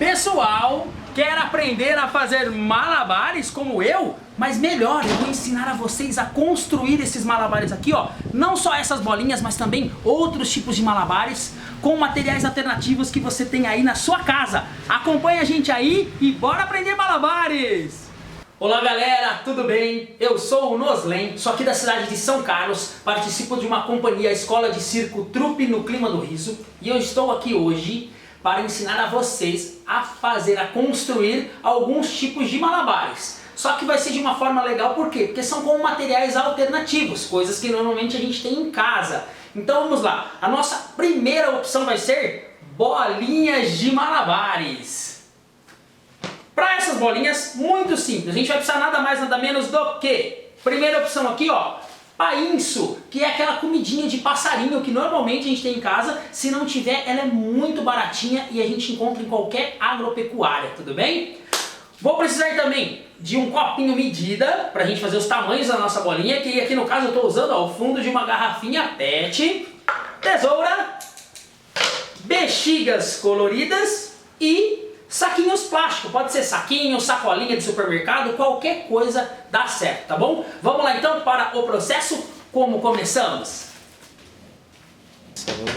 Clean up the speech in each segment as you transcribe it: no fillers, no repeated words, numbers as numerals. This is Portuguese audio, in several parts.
Pessoal, quer aprender a fazer malabares como eu? Mas melhor, eu vou ensinar a vocês a construir esses malabares aqui, ó. Não só essas bolinhas, mas também outros tipos de malabares com materiais alternativos que você tem aí na sua casa. Acompanha a gente aí e bora aprender malabares! Olá galera, tudo bem? Eu sou o Noslen, sou aqui da cidade de São Carlos, participo de uma companhia Escola de Circo Trupe no Clima do Riso e eu estou aqui hoje para ensinar a vocês a construir alguns tipos de malabares. Só que vai ser de uma forma legal, por quê? Porque são com materiais alternativos, coisas que normalmente a gente tem em casa. Então vamos lá, a nossa primeira opção vai ser bolinhas de malabares. Para essas bolinhas, muito simples, a gente vai precisar nada mais nada menos do que, primeira opção aqui ó, painço, que é aquela comidinha de passarinho que normalmente a gente tem em casa. Se não tiver, ela é muito baratinha e a gente encontra em qualquer agropecuária, tudo bem? Vou precisar também de um copinho medida para a gente fazer os tamanhos da nossa bolinha, que aqui no caso eu estou usando ó, o fundo de uma garrafinha PET, tesoura, bexigas coloridas e saquinhos plásticos. Pode ser saquinho, sacolinha de supermercado, qualquer coisa dá certo, tá bom? Vamos lá então para o processo, como começamos?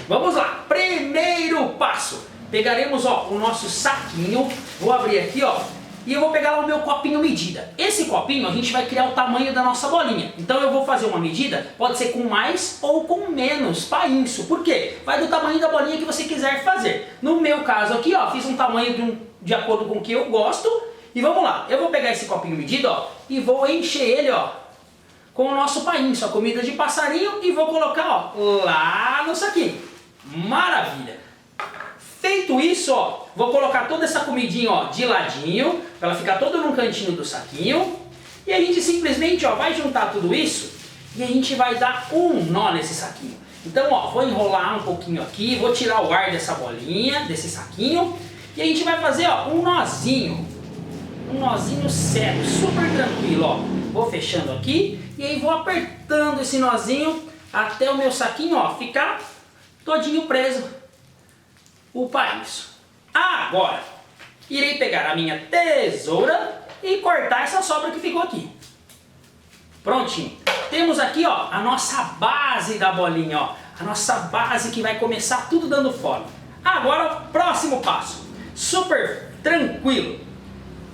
Vamos lá, primeiro passo, pegaremos ó, o nosso saquinho, vou abrir aqui ó, e eu vou pegar lá o meu copinho medida. Esse copinho a gente vai criar o tamanho da nossa bolinha. Então eu vou fazer uma medida, pode ser com mais ou com menos painço. Por quê? Vai do tamanho da bolinha que você quiser fazer. No meu caso aqui, ó, fiz um tamanho de acordo com o que eu gosto. E vamos lá, eu vou pegar esse copinho medido, ó, e vou encher ele, ó, com o nosso painço, a comida de passarinho, e vou colocar, ó, lá no saquinho. Maravilha! Feito isso, ó, vou colocar toda essa comidinha ó, de ladinho, para ela ficar toda num cantinho do saquinho. E a gente simplesmente ó, vai juntar tudo isso e a gente vai dar um nó nesse saquinho. Então ó, vou enrolar um pouquinho aqui, vou tirar o ar dessa bolinha, desse saquinho. E a gente vai fazer ó, um nozinho sério, super tranquilo. Ó. Vou fechando aqui e aí vou apertando esse nozinho até o meu saquinho ó, ficar todinho preso. O painço. Agora, irei pegar a minha tesoura e cortar essa sobra que ficou aqui. Prontinho. Temos aqui ó, a nossa base da bolinha, ó, a nossa base que vai começar tudo dando forma. Agora, o próximo passo. Super tranquilo.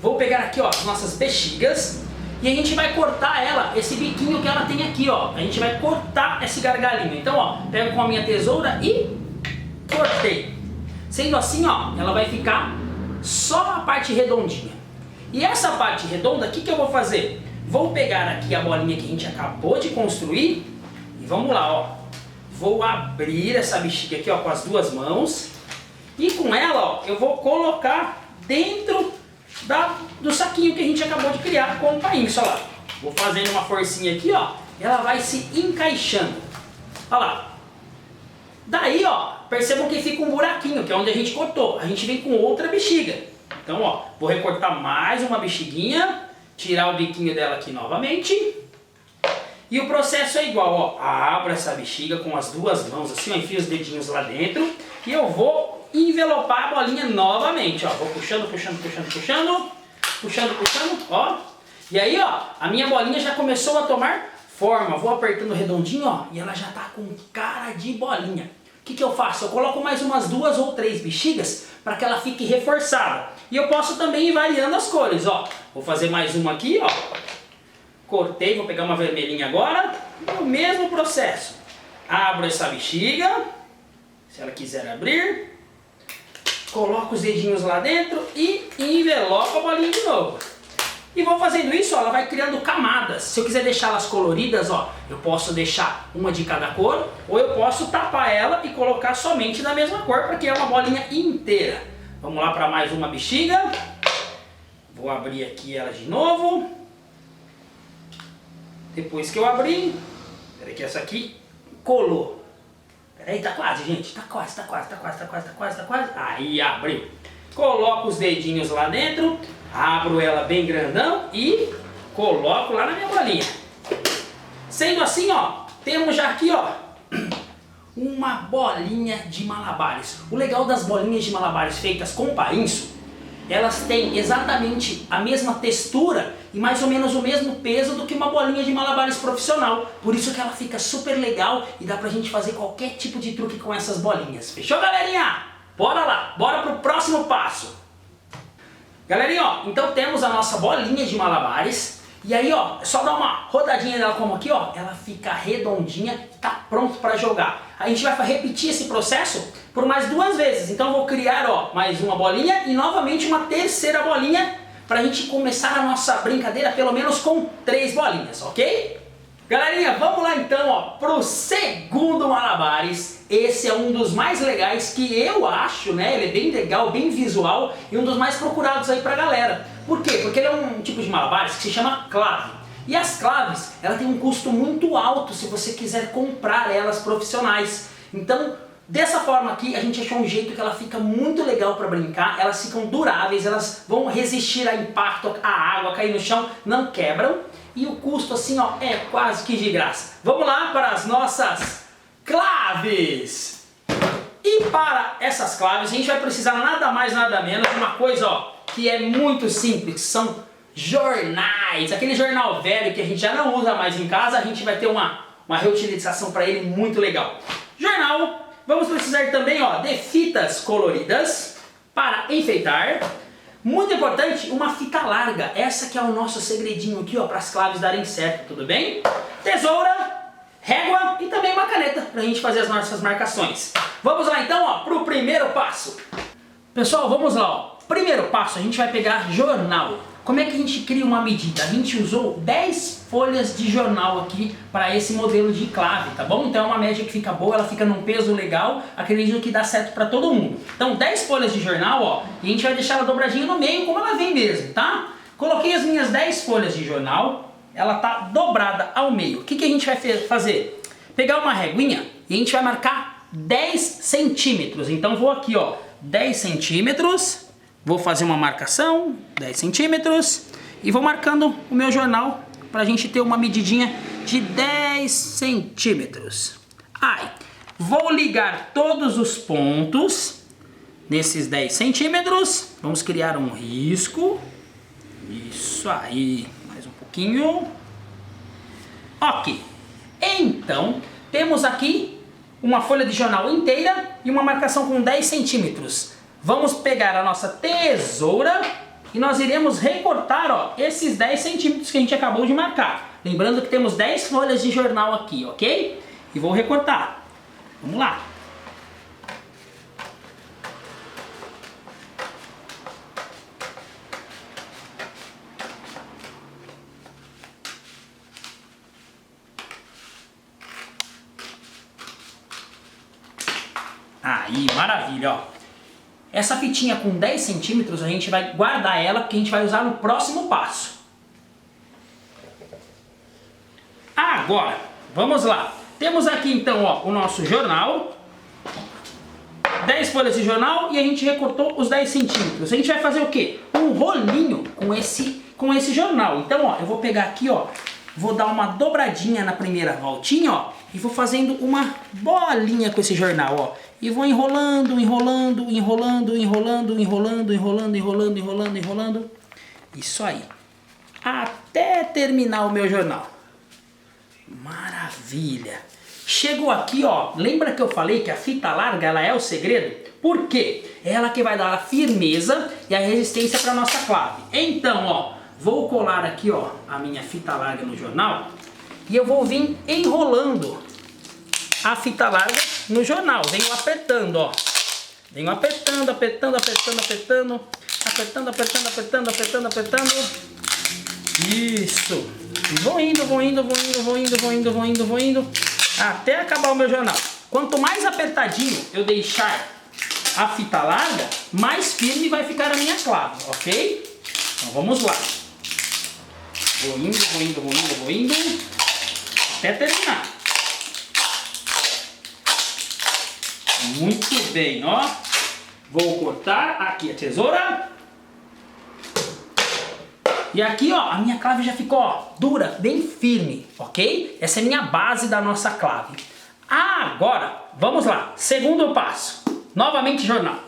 Vou pegar aqui ó, as nossas bexigas e a gente vai cortar ela, esse biquinho que ela tem aqui, ó. A gente vai cortar esse gargalinho. Então, ó, pego com a minha tesoura e cortei. Sendo assim, ó, ela vai ficar só a parte redondinha. E essa parte redonda, o que eu vou fazer? Vou pegar aqui a bolinha que a gente acabou de construir e vamos lá, ó. Vou abrir essa bexiga aqui, ó, com as duas mãos. E com ela, ó, eu vou colocar dentro do saquinho que a gente acabou de criar com o painço, ó lá. Vou fazendo uma forcinha aqui, ó, ela vai se encaixando. Ó lá. Daí, ó, percebam que fica um buraquinho, que é onde a gente cortou. A gente vem com outra bexiga. Então, ó, vou recortar mais uma bexiguinha, tirar o biquinho dela aqui novamente. E o processo é igual, ó. Abro essa bexiga com as duas mãos, assim, ó, enfio os dedinhos lá dentro. E eu vou envelopar a bolinha novamente, ó. Vou puxando, ó. E aí, ó, a minha bolinha já começou a tomar forma. Vou apertando redondinho, ó, e ela já tá com cara de bolinha. O que eu faço? Eu coloco mais umas 2 ou 3 bexigas para que ela fique reforçada. E eu posso também ir variando as cores, ó. Vou fazer mais uma aqui, ó. Cortei, vou pegar uma vermelhinha agora. O mesmo processo. Abro essa bexiga, se ela quiser abrir. Coloco os dedinhos lá dentro e envelopo a bolinha de novo. E vou fazendo isso, ó, ela vai criando camadas. Se eu quiser deixar elas coloridas, ó, eu posso deixar uma de cada cor, ou eu posso tapar ela e colocar somente da mesma cor, para criar uma bolinha inteira. Vamos lá para mais uma bexiga. Vou abrir aqui ela de novo. Depois que eu abri, peraí que essa aqui colou. Peraí, tá quase, gente, tá quase. Aí abriu. Coloco os dedinhos lá dentro. Abro ela bem grandão e coloco lá na minha bolinha. Sendo assim, ó, temos já aqui, ó, uma bolinha de malabares. O legal das bolinhas de malabares feitas com painço elas têm exatamente a mesma textura e mais ou menos o mesmo peso do que uma bolinha de malabares profissional. Por isso que ela fica super legal e dá pra gente fazer qualquer tipo de truque com essas bolinhas. Fechou, galerinha? Bora lá, bora pro próximo passo. Galerinha, ó, então temos a nossa bolinha de malabares. E aí, ó, é só dar uma rodadinha nela como aqui, ó, ela fica redondinha e tá pronto para jogar. A gente vai repetir esse processo por mais 2 vezes. Então eu vou criar, ó, mais uma bolinha e novamente uma terceira bolinha para a gente começar a nossa brincadeira pelo menos com 3 bolinhas, ok? Galerinha, vamos lá então, ó, pro segundo malabares. Esse é um dos mais legais que eu acho, né? Ele é bem legal, bem visual e um dos mais procurados aí pra galera. Por quê? Porque ele é um tipo de malabares que se chama clave. E as claves, ela tem um custo muito alto se você quiser comprar elas profissionais. Então, dessa forma aqui, a gente achou um jeito que ela fica muito legal para brincar. Elas ficam duráveis, elas vão resistir a impacto, a água, cair no chão, não quebram. E o custo assim, ó, é quase que de graça. Vamos lá para as nossas claves! E para essas claves, a gente vai precisar nada mais, nada menos de uma coisa, ó, que é muito simples, são jornais. Aquele jornal velho que a gente já não usa mais em casa, a gente vai ter uma reutilização para ele muito legal. Jornal, vamos precisar também, ó, de fitas coloridas para enfeitar. Muito importante, uma fita larga. Essa que é o nosso segredinho aqui, ó, para as claves darem certo, tudo bem? Tesoura, régua e também uma caneta para a gente fazer as nossas marcações. Vamos lá então, ó, para o primeiro passo. Pessoal, vamos lá, ó. Primeiro passo, a gente vai pegar jornal. Como é que a gente cria uma medida? A gente usou 10 folhas de jornal aqui para esse modelo de clave, tá bom? Então é uma média que fica boa, ela fica num peso legal, acredito que dá certo para todo mundo. Então 10 folhas de jornal, ó, e a gente vai deixar ela dobradinha no meio, como ela vem mesmo, tá? Coloquei as minhas 10 folhas de jornal, ela tá dobrada ao meio. O que a gente vai fazer? Pegar uma reguinha e a gente vai marcar 10 centímetros. Então vou aqui, ó, 10 centímetros... Vou fazer uma marcação, 10 centímetros, e vou marcando o meu jornal para a gente ter uma medidinha de 10 centímetros. Aí, vou ligar todos os pontos nesses 10 centímetros. Vamos criar um risco. Isso aí, mais um pouquinho. Ok. Então, temos aqui uma folha de jornal inteira e uma marcação com 10 centímetros. Vamos pegar a nossa tesoura e nós iremos recortar, ó, esses 10 centímetros que a gente acabou de marcar. Lembrando que temos 10 folhas de jornal aqui, ok? E vou recortar. Vamos lá. Aí, maravilha, ó. Essa fitinha com 10 centímetros a gente vai guardar ela porque a gente vai usar no próximo passo. Agora, vamos lá. Temos aqui então, ó, o nosso jornal. 10 folhas de jornal e a gente recortou os 10 centímetros. A gente vai fazer o quê? Um rolinho com esse jornal. Então, ó, eu vou pegar aqui, ó, vou dar uma dobradinha na primeira voltinha, ó, e vou fazendo uma bolinha com esse jornal, ó. E vou enrolando, enrolando, enrolando, enrolando, enrolando, enrolando, enrolando, enrolando, enrolando. Isso aí. Até terminar o meu jornal. Maravilha. Chegou aqui, ó. Lembra que eu falei que a fita larga, ela é o segredo? Por quê? É ela que vai dar a firmeza e a resistência para nossa clave. Então, ó, vou colar aqui, ó, a minha fita larga no jornal. E eu vou vir enrolando a fita larga no jornal. Venho apertando, ó. Venho apertando, apertando, apertando, apertando. Apertando, apertando, apertando, apertando, apertando. Isso. E vou indo, vou indo, vou indo, vou indo, vou indo, vou indo, vou indo. Até acabar o meu jornal. Quanto mais apertadinho eu deixar a fita larga, mais firme vai ficar a minha clave, ok? Então vamos lá. Vou indo, vou indo, vou indo, vou indo. Até terminar. Muito bem, ó. Vou cortar aqui a tesoura. E aqui, ó, a minha clave já ficou, ó, dura, bem firme, ok? Essa é a minha base da nossa clave. Agora, vamos lá. Segundo passo. Novamente jornal.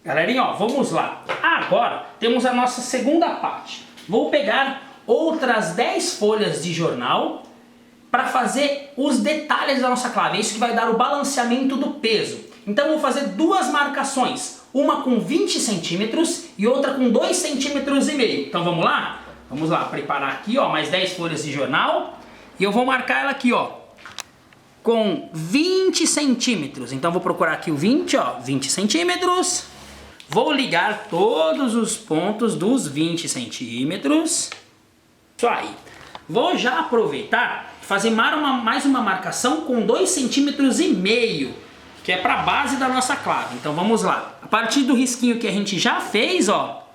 Galerinha, ó, vamos lá. Agora temos a nossa segunda parte. Vou pegar outras 10 folhas de jornal para fazer os detalhes da nossa clave. É isso que vai dar o balanceamento do peso. Então vou fazer duas marcações. Uma com 20 centímetros e outra com 2,5 centímetros. Então vamos lá? Vamos lá, preparar aqui, ó, mais 10 folhas de jornal. E eu vou marcar ela aqui, ó, com 20 centímetros. Então vou procurar aqui o 20, ó, 20 centímetros. Vou ligar todos os pontos dos 20 centímetros. Isso aí. Vou já aproveitar e fazer mais uma marcação com 2,5 centímetros, que é para a base da nossa clave. Então vamos lá. A partir do risquinho que a gente já fez, ó,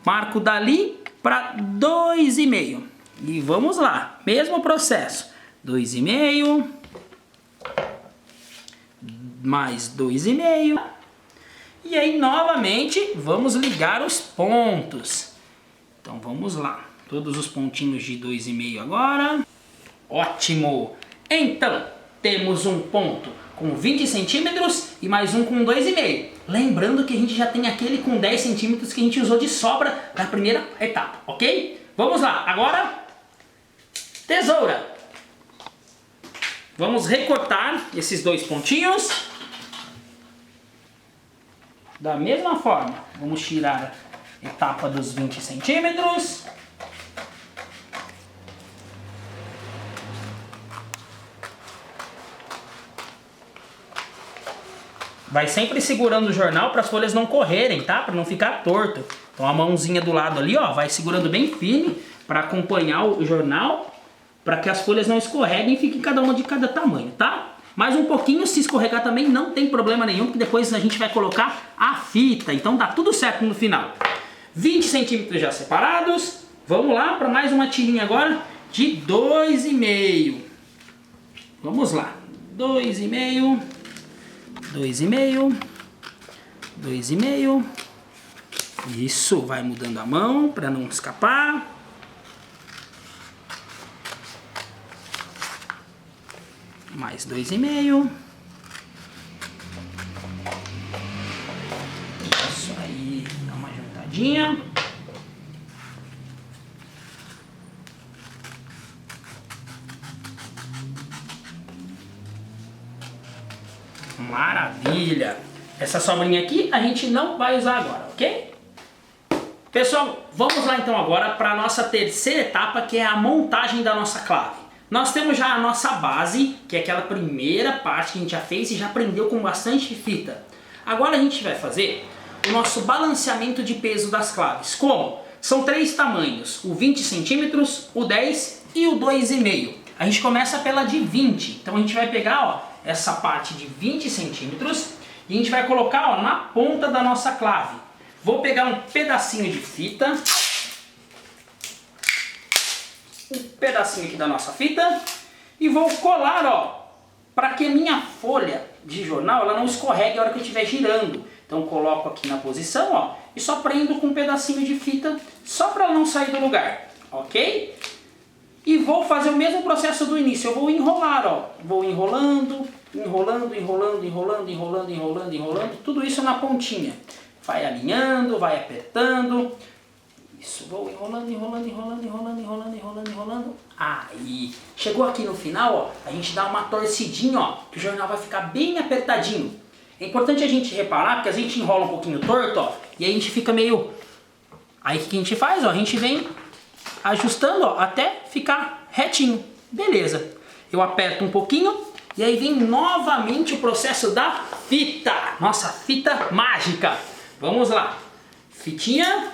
marco dali para 2,5. E vamos lá. Mesmo processo. 2,5. Mais 2,5. E aí novamente vamos ligar os pontos. Então vamos lá. Todos os pontinhos de 2,5 agora. Ótimo! Então temos um ponto com 20 centímetros e mais um com 2,5. Lembrando que a gente já tem aquele com 10 centímetros que a gente usou de sobra na primeira etapa, ok? Vamos lá, agora tesoura. Vamos recortar esses dois pontinhos. Da mesma forma, vamos tirar a etapa dos 20 centímetros. Vai sempre segurando o jornal para as folhas não correrem, tá? Para não ficar torto. Então a mãozinha do lado ali, ó, vai segurando bem firme para acompanhar o jornal, para que as folhas não escorreguem e fiquem cada uma de cada tamanho, tá? Mais um pouquinho, se escorregar também não tem problema nenhum, porque depois a gente vai colocar a fita, então dá tudo certo no final. 20 centímetros já separados. Vamos lá para mais uma tirinha agora de 2,5. Vamos lá. 2,5. 2,5. 2,5. Isso, vai mudando a mão para não escapar. Mais 2,5. Isso aí, dá uma juntadinha. Maravilha! Essa sobrinha aqui a gente não vai usar agora, ok? Pessoal, vamos lá então agora para a nossa terceira etapa, que é a montagem da nossa clave. Nós temos já a nossa base, que é aquela primeira parte que a gente já fez e já prendeu com bastante fita. Agora a gente vai fazer o nosso balanceamento de peso das claves. Como? São 3 tamanhos, o 20 centímetros, o 10 e o 2,5. A gente começa pela de 20, então a gente vai pegar, ó, essa parte de 20 centímetros e a gente vai colocar, ó, na ponta da nossa clave. Vou pegar um pedacinho de fita, um pedacinho aqui da nossa fita e vou colar, ó, para que a minha folha de jornal ela não escorregue a hora que eu estiver girando. Então coloco aqui na posição, ó, e só prendo com um pedacinho de fita só para ela não sair do lugar, ok? E vou fazer o mesmo processo do início. Eu vou enrolar, ó, vou enrolando, enrolando, enrolando, enrolando, enrolando, enrolando, enrolando, tudo isso na pontinha. Vai alinhando, vai apertando. Isso, vou enrolando, enrolando, enrolando, enrolando, enrolando, enrolando, enrolando. Aí, chegou aqui no final, ó, a gente dá uma torcidinha, ó, que o jornal vai ficar bem apertadinho. É importante a gente reparar, porque a gente enrola um pouquinho torto, ó, e aí a gente fica meio... Aí o que a gente faz, ó, a gente vem ajustando, ó, até ficar retinho. Beleza. Eu aperto um pouquinho e aí vem novamente o processo da fita. Nossa, fita mágica. Vamos lá. Fitinha.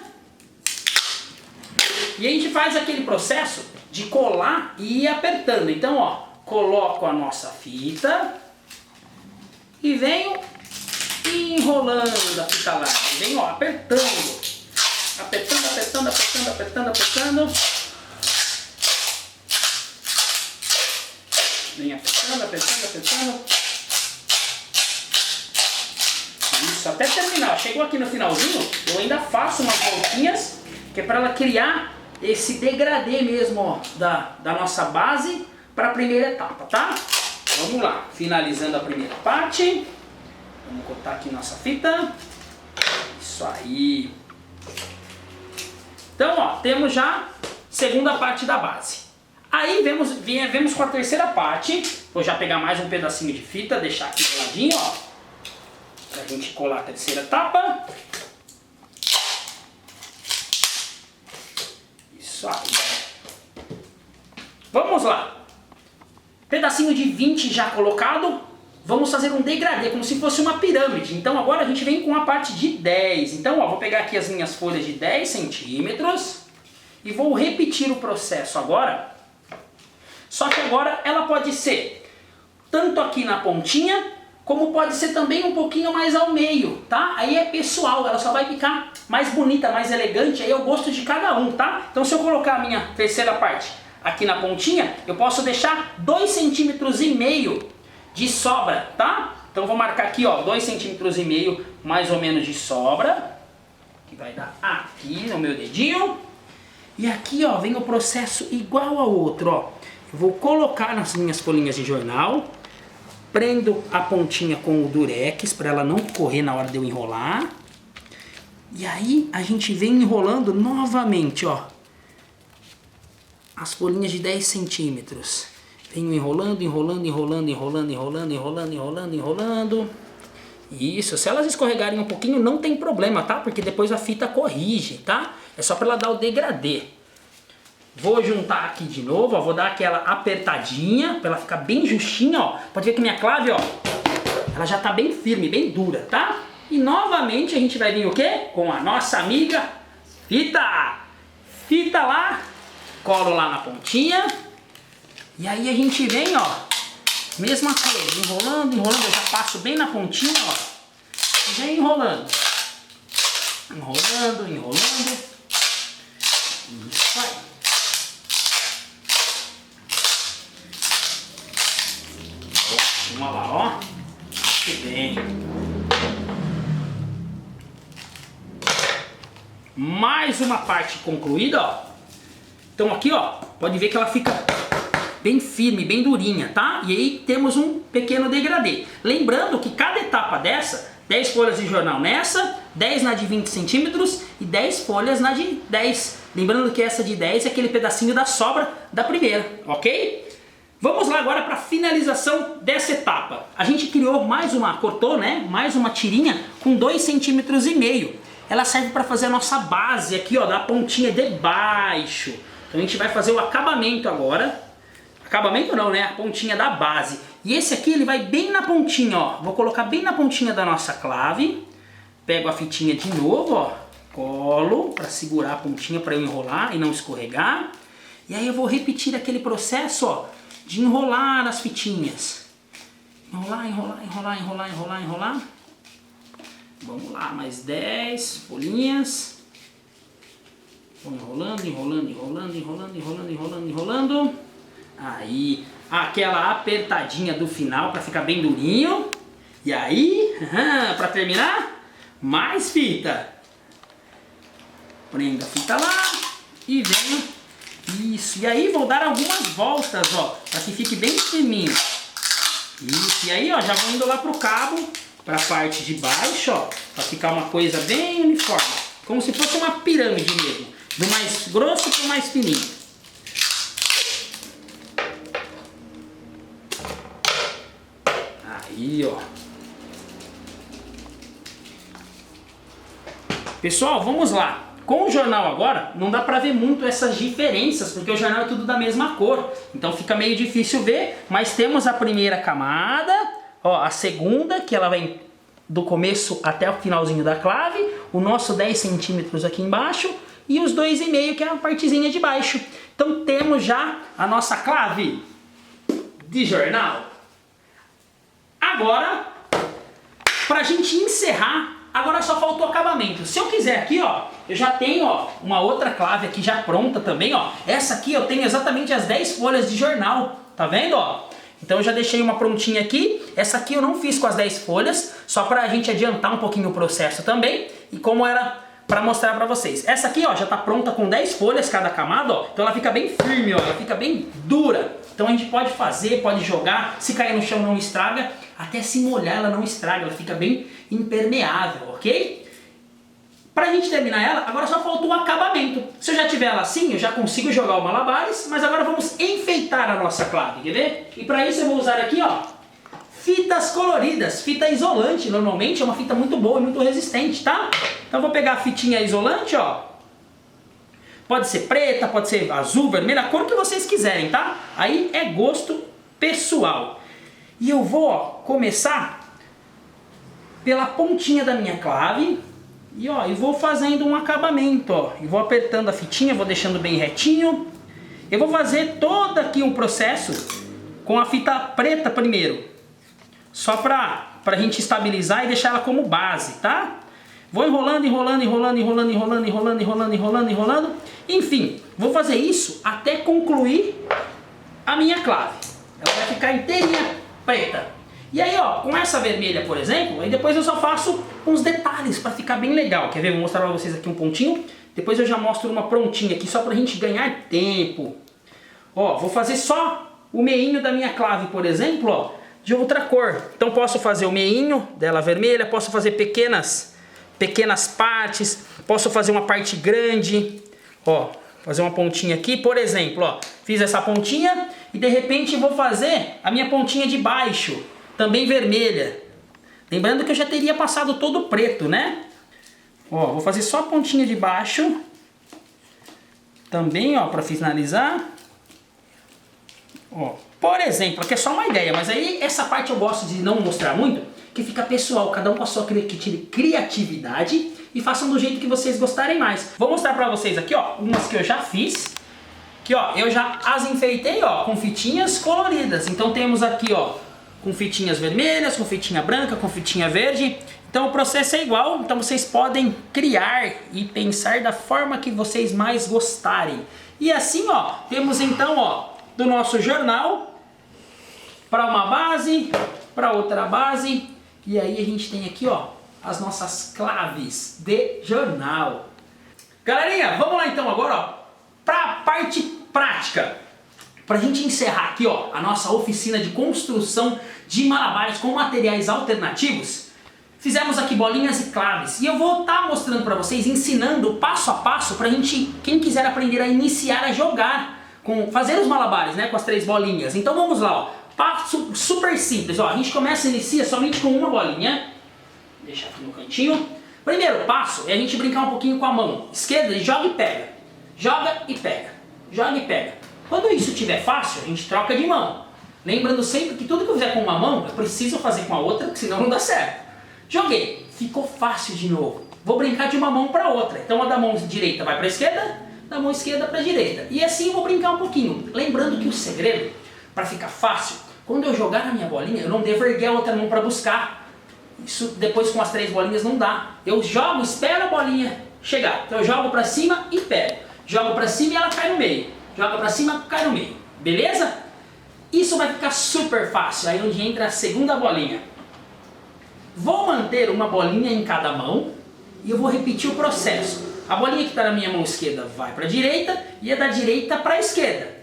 E a gente faz aquele processo de colar e ir apertando. Então, ó, coloco a nossa fita e venho enrolando a fita larga. Venho, ó, apertando. Apertando, apertando, apertando, apertando, apertando. Vem apertando, apertando, apertando. Isso, até terminar. Chegou aqui no finalzinho, eu ainda faço umas voltinhas, que é para ela criar esse degradê mesmo, ó, da nossa base para a primeira etapa, tá? Vamos lá, finalizando a primeira parte. Vamos cortar aqui nossa fita. Isso Isso aí. Então, ó, temos já a segunda parte da base. Aí vemos com a terceira parte. Vou já pegar mais um pedacinho de fita, deixar aqui do ladinho, ó, pra gente colar a terceira etapa. Isso aí. Vamos lá. Pedacinho de 20 já colocado. Vamos fazer um degradê, como se fosse uma pirâmide. Então agora a gente vem com a parte de 10. Então, ó, vou pegar aqui as minhas folhas de 10 centímetros e vou repetir o processo agora. Só que agora ela pode ser tanto aqui na pontinha, como pode ser também um pouquinho mais ao meio, tá? Aí é pessoal, ela só vai ficar mais bonita, mais elegante, aí é o gosto de cada um, tá? Então se eu colocar a minha terceira parte aqui na pontinha, eu posso deixar 2,5 centímetros de sobra, tá? Então vou marcar aqui, ó, 2,5 centímetros mais ou menos de sobra, que vai dar aqui no meu dedinho. E aqui, ó, vem o processo igual ao outro, ó. Eu vou colocar nas minhas folhinhas de jornal, prendo a pontinha com o durex para ela não correr na hora de eu enrolar. E aí a gente vem enrolando novamente, ó, as folhinhas de 10 centímetros. Venho enrolando, enrolando, enrolando, enrolando, enrolando, enrolando, enrolando, enrolando. Isso, se elas escorregarem um pouquinho não tem problema, tá? Porque depois a fita corrige, tá? É só para ela dar o degradê. Vou juntar aqui de novo, ó, vou dar aquela apertadinha para ela ficar bem justinha, ó. Pode ver que minha clave, ó, ela já tá bem firme, bem dura, tá? E novamente a gente vai vir o quê? Com a nossa amiga fita. Fita lá, colo lá na pontinha. E aí a gente vem, ó, mesma coisa, enrolando, enrolando, eu já passo bem na pontinha, ó. E vem enrolando. Enrolando, enrolando. Isso aí. Vamos lá, ó. Muito bem. Mais uma parte concluída, ó. Então aqui, ó, pode ver que ela fica bem firme, bem durinha, tá? E aí temos um pequeno degradê. Lembrando que cada etapa dessa, 10 folhas de jornal nessa, 10 na de 20 centímetros e 10 folhas na de 10. Lembrando que essa de 10 é aquele pedacinho da sobra da primeira, ok? Vamos lá agora para a finalização dessa etapa. A gente criou cortou, né? Mais uma tirinha com 2,5 centímetros. Ela serve para fazer a nossa base aqui, ó, da pontinha de baixo. Então a gente vai fazer o acabamento agora. Acabamento não, né? A pontinha da base. E esse aqui ele vai bem na pontinha, ó. Vou colocar bem na pontinha da nossa clave. Pego a fitinha de novo, ó. Colo para segurar a pontinha para eu enrolar e não escorregar. E aí eu vou repetir aquele processo, ó, de enrolar as fitinhas. Enrolar, enrolar, enrolar, enrolar, enrolar, enrolar. Vamos lá, mais 10 folhinhas. Vou enrolando, enrolando, enrolando, enrolando, enrolando, enrolando, enrolando. Aí, aquela apertadinha do final para ficar bem durinho. E aí, para terminar, mais fita. Prendo a fita lá e venho. Isso, e aí vou dar algumas voltas, ó, para que fique bem firminho. Isso, e aí, ó, já vou indo lá pro cabo, para a parte de baixo, ó, para ficar uma coisa bem uniforme, como se fosse uma pirâmide mesmo, do mais grosso pro mais fininho. Aí, ó. Pessoal, vamos lá. Com o jornal agora, não dá pra ver muito essas diferenças, porque o jornal é tudo da mesma cor. Então fica meio difícil ver, mas temos a primeira camada, ó, a segunda, que ela vem do começo até o finalzinho da clave, o nosso 10 centímetros aqui embaixo, e os 2,5, que é a partezinha de baixo. Então temos já a nossa clave de jornal. Agora, pra gente encerrar, agora só falta o acabamento. Se eu quiser aqui, ó, eu já tenho, ó, uma outra clave aqui já pronta também, ó. Essa aqui eu tenho exatamente as 10 folhas de jornal, tá vendo, ó? Então eu já deixei uma prontinha aqui. Essa aqui eu não fiz com as 10 folhas, só pra gente adiantar um pouquinho o processo também. E como era pra mostrar pra vocês. Essa aqui, ó, já tá pronta com 10 folhas cada camada, ó. Então ela fica bem firme, ó, ela fica bem dura. Então a gente pode fazer, pode jogar, se cair no chão não estraga, até se molhar ela não estraga, ela fica bem impermeável, ok? Pra gente terminar ela, agora só falta o acabamento. Se eu já tiver ela assim, eu já consigo jogar o malabares, mas agora vamos enfeitar a nossa clave, quer ver? E pra isso eu vou usar aqui, ó, fitas coloridas, fita isolante, normalmente é uma fita muito boa e muito resistente, tá? Então eu vou pegar a fitinha isolante, ó. Pode ser preta, pode ser azul, vermelha, a cor que vocês quiserem, tá? Aí é gosto pessoal. E eu vou, ó, começar pela pontinha da minha clave. E ó, eu vou fazendo um acabamento, ó. E vou apertando a fitinha, vou deixando bem retinho. Eu vou fazer todo aqui um processo com a fita preta primeiro. Só pra gente estabilizar e deixar ela como base, tá? Vou enrolando, enrolando, enrolando, enrolando, enrolando, enrolando, enrolando, enrolando, enrolando. Enfim, vou fazer isso até concluir a minha clave. Ela vai ficar inteirinha preta. E aí, ó, com essa vermelha, por exemplo, aí depois eu só faço uns detalhes para ficar bem legal. Quer ver? Vou mostrar para vocês aqui um pontinho. Depois eu já mostro uma prontinha aqui, só pra gente ganhar tempo. Ó, vou fazer só o meinho da minha clave, por exemplo, ó, de outra cor. Então posso fazer o meinho dela vermelha, posso fazer pequenas partes, posso fazer uma parte grande, ó, fazer uma pontinha aqui, por exemplo, ó, fiz essa pontinha e de repente vou fazer a minha pontinha de baixo, também vermelha. Lembrando que eu já teria passado todo preto, né? Ó, vou fazer só a pontinha de baixo, também, ó, para finalizar. Ó, por exemplo, aqui é só uma ideia, mas aí essa parte eu gosto de não mostrar muito, que fica pessoal, cada um com a sua criatividade e façam do jeito que vocês gostarem mais. Vou mostrar pra vocês aqui, ó, umas que eu já fiz, que ó, eu já as enfeitei, ó, com fitinhas coloridas. Então temos aqui, ó, com fitinhas vermelhas, com fitinha branca, com fitinha verde. Então o processo é igual, então vocês podem criar e pensar da forma que vocês mais gostarem. E assim, ó, temos então, ó, do nosso jornal para uma base, para outra base, e aí a gente tem aqui, ó, as nossas claves de jornal. Galerinha, vamos lá então agora, ó, para a parte prática. Para a gente encerrar aqui, ó, a nossa oficina de construção de malabares com materiais alternativos, fizemos aqui bolinhas e claves. E eu vou estar mostrando para vocês, ensinando passo a passo para a gente, quem quiser aprender a iniciar a jogar, fazer os malabares, né, com as 3 bolinhas. Então vamos lá, ó, passo super simples, ó, a gente inicia somente com uma bolinha. Deixa aqui no cantinho. Primeiro passo é a gente brincar um pouquinho com a mão esquerda e joga e pega. Joga e pega. Joga e pega. Quando isso estiver fácil, a gente troca de mão. Lembrando sempre que tudo que eu fizer com uma mão, eu preciso fazer com a outra, porque senão não dá certo. Joguei. Ficou fácil de novo. Vou brincar de uma mão para outra. Então a da mão direita vai para a esquerda, da mão esquerda para a direita. E assim eu vou brincar um pouquinho. Lembrando que o segredo, para ficar fácil, quando eu jogar na minha bolinha, eu não devo erguer a outra mão para buscar. Isso depois com as 3 bolinhas não dá. Eu jogo, espero a bolinha chegar. Então eu jogo para cima e pego. Jogo para cima e ela cai no meio. Joga para cima, cai no meio. Beleza? Isso vai ficar super fácil. Aí onde entra a segunda bolinha. Vou manter uma bolinha em cada mão e eu vou repetir o processo. A bolinha que está na minha mão esquerda vai para a direita e a da direita para a esquerda.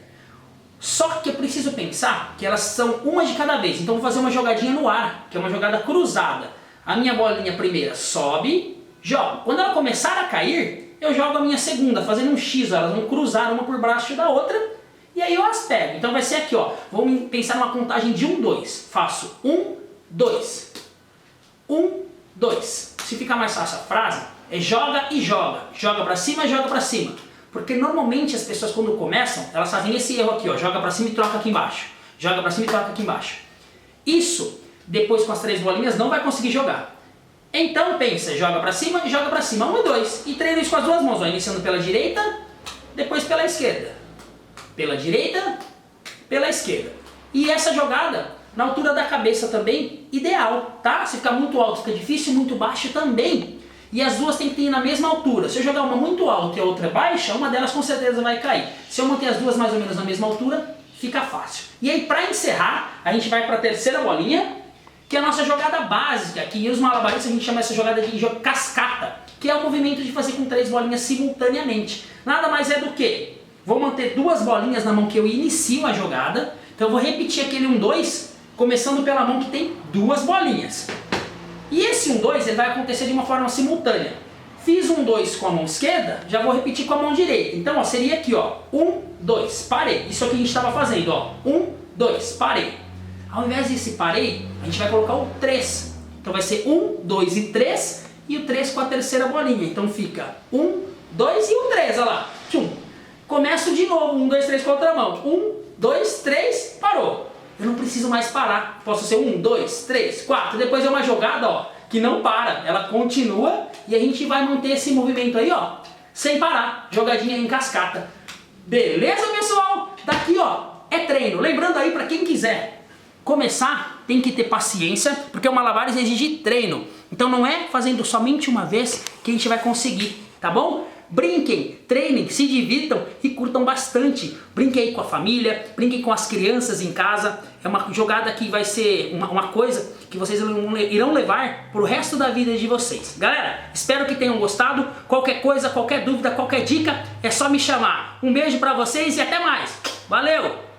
Só que eu preciso pensar que elas são uma de cada vez. Então vou fazer uma jogadinha no ar, que é uma jogada cruzada. A minha bolinha primeira sobe, jogo. Quando ela começar a cair, eu jogo a minha segunda, fazendo um X. Elas vão cruzar uma por baixo da outra e aí eu as pego. Então vai ser aqui, ó. Vamos pensar numa contagem de 1, 2. Faço 1, 2. 1, 2. Se ficar mais fácil a frase, é joga e joga. Joga pra cima, joga pra cima. Porque normalmente as pessoas quando começam, elas fazem esse erro aqui, ó. Joga pra cima e troca aqui embaixo. Joga pra cima e troca aqui embaixo. Isso, depois com as 3 bolinhas, não vai conseguir jogar. Então pensa, joga pra cima e joga pra cima. 1 e 2. E treina isso com as 2 mãos, ó. Iniciando pela direita, depois pela esquerda. Pela direita, pela esquerda. E essa jogada, na altura da cabeça também, ideal, tá? Se ficar muito alto fica difícil, muito baixo também. E as duas têm que ir na mesma altura. Se eu jogar uma muito alta e a outra baixa, uma delas com certeza vai cair. Se eu manter as duas mais ou menos na mesma altura, fica fácil. E aí, para encerrar, a gente vai para a terceira bolinha, que é a nossa jogada básica. Aqui nos malabaristas a gente chama essa jogada de cascata, que é o movimento de fazer com 3 bolinhas simultaneamente. Nada mais é do que, vou manter 2 bolinhas na mão que eu inicio a jogada, então eu vou repetir aquele 1, 2, começando pela mão que tem 2 bolinhas. E esse 1, 2 ele vai acontecer de uma forma simultânea. Fiz um 2 com a mão esquerda, já vou repetir com a mão direita. Então, ó, seria aqui, ó, 1, 2, parei. Isso é o que a gente estava fazendo, ó, 1, 2, parei. Ao invés desse parei, a gente vai colocar o 3. Então vai ser 1, 2 e 3, e o 3 com a terceira bolinha. Então fica 1, 2 e o 3, olha lá. Tchum. Começo de novo, 1, 2, 3 com a outra mão. 1, 2, 3, parou. Eu não preciso mais parar. Posso ser 1, 2, 3, 4. Depois é uma jogada, ó, que não para. Ela continua e a gente vai manter esse movimento aí, ó, sem parar. Jogadinha em cascata. Beleza, pessoal? Daqui, ó, é treino. Lembrando aí, para quem quiser começar, tem que ter paciência, porque o malabares exige treino. Então não é fazendo somente uma vez que a gente vai conseguir, tá bom? Brinquem, treinem, se divirtam e curtam bastante. Brinquem aí com a família, brinquem com as crianças em casa. É uma jogada que vai ser uma coisa que vocês irão levar pro resto da vida de vocês. Galera, espero que tenham gostado. Qualquer coisa, qualquer dúvida, qualquer dica, é só me chamar. Um beijo pra vocês e até mais. Valeu!